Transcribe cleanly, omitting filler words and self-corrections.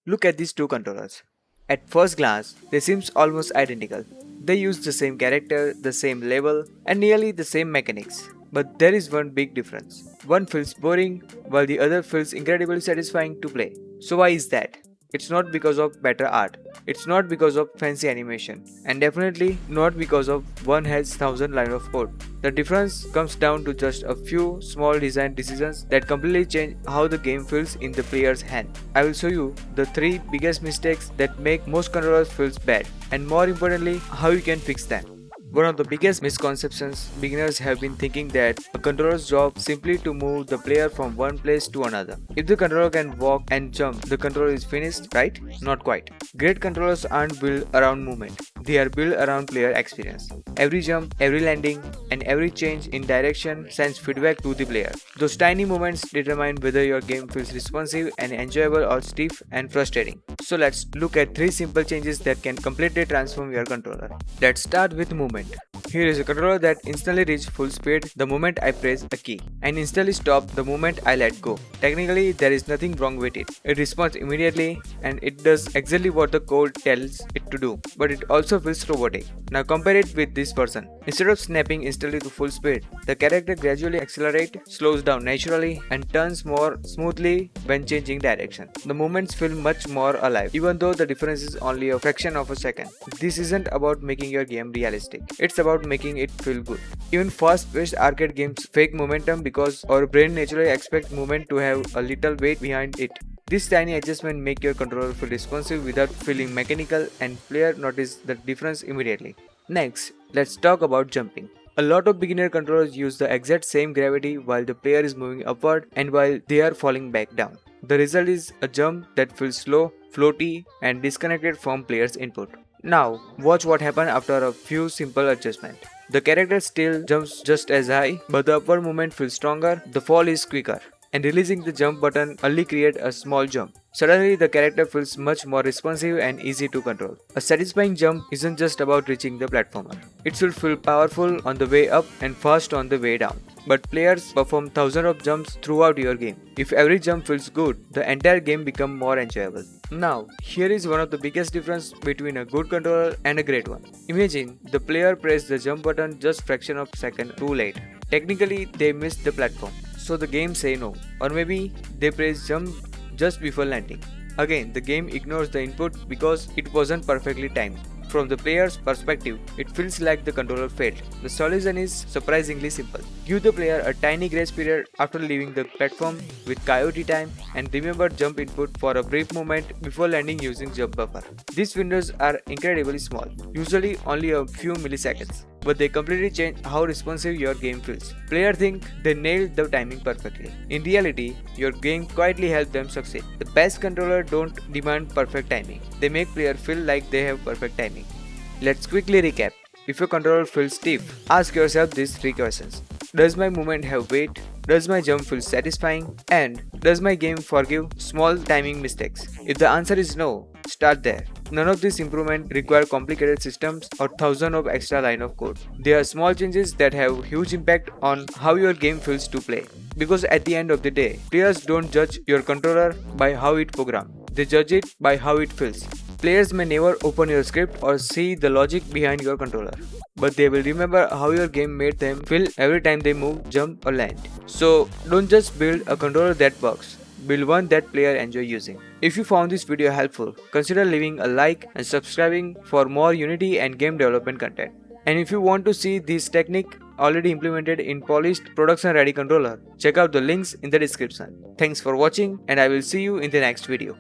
Look at these two controllers. At first glance, they seem almost identical. They use the same character, the same level, and nearly the same mechanics. But there is one big difference. One feels boring, while the other feels incredibly satisfying to play. So why is that? It's not because of better art. It's not because of fancy animation. And definitely not because of one has thousand lines of code. The difference comes down to just a few small design decisions that completely change how the game feels in the player's hand. I will show you the 3 biggest mistakes that make most controllers feel bad, and more importantly, how you can fix them. One of the biggest misconceptions beginners have been thinking that a controller's job simply to move the player from one place to another. If the controller can walk and jump, the controller is finished, right? Not quite. Great controllers aren't built around movement. They are built around player experience. Every jump, every landing, and every change in direction sends feedback to the player. Those tiny moments determine whether your game feels responsive and enjoyable or stiff and frustrating. So let's look at 3 simple changes that can completely transform your controller. Let's start with movement. Here is a controller that instantly reaches full speed the moment I press a key and instantly stops the moment I let go. Technically, there is nothing wrong with it. It responds immediately and it does exactly what the code tells it to do, but it also feels robotic. Now compare it with this version. Instead of snapping instantly to full speed, the character gradually accelerates, slows down naturally, and turns more smoothly when changing direction. The movements feel much more alive, even though the difference is only a fraction of a second. This isn't about making your game realistic. It's about making it feel good. Even fast-paced arcade games fake momentum because our brain naturally expects movement to have a little weight behind it. This tiny adjustment make your controller feel responsive without feeling mechanical, and player notice the difference immediately. Next, let's talk about jumping. A lot of beginner controllers use the exact same gravity while the player is moving upward and while they are falling back down. The result is a jump that feels slow, floaty, and disconnected from player's input. Now, watch what happens after a few simple adjustments. The character still jumps just as high, but the upward movement feels stronger, the fall is quicker, and releasing the jump button only creates a small jump. Suddenly, the character feels much more responsive and easy to control. A satisfying jump isn't just about reaching the platformer. It should feel powerful on the way up and fast on the way down. But players perform thousands of jumps throughout your game. If every jump feels good, the entire game becomes more enjoyable. Now, here is one of the biggest difference between a good controller and a great one. Imagine the player pressed the jump button just fraction of a second too late. Technically, they missed the platform, so the game say no. Or maybe they press jump just before landing. Again, the game ignores the input because it wasn't perfectly timed. From the player's perspective, it feels like the controller failed. The solution is surprisingly simple. Give the player a tiny grace period after leaving the platform with Coyote time and remember jump input for a brief moment before landing using jump buffer. These windows are incredibly small, usually only a few milliseconds, but they completely change how responsive your game feels. Players think they nailed the timing perfectly. In reality, your game quietly helps them succeed. The best controllers don't demand perfect timing. They make players feel like they have perfect timing. Let's quickly recap. If your controller feels stiff, ask yourself these 3 questions. Does my movement have weight? Does my jump feel satisfying? And does my game forgive small timing mistakes? If the answer is no, start there. None of these improvements require complicated systems or thousands of extra lines of code. They are small changes that have huge impact on how your game feels to play. Because at the end of the day, players don't judge your controller by how it programs. They judge it by how it feels. Players may never open your script or see the logic behind your controller, but they will remember how your game made them feel every time they move, jump, or land. So don't just build a controller that works. Build one that players enjoy using. If you found this video helpful, consider leaving a like and subscribing for more Unity and game development content. And if you want to see this technique already implemented in polished production ready controller, check out the links in the description. Thanks for watching and I will see you in the next video.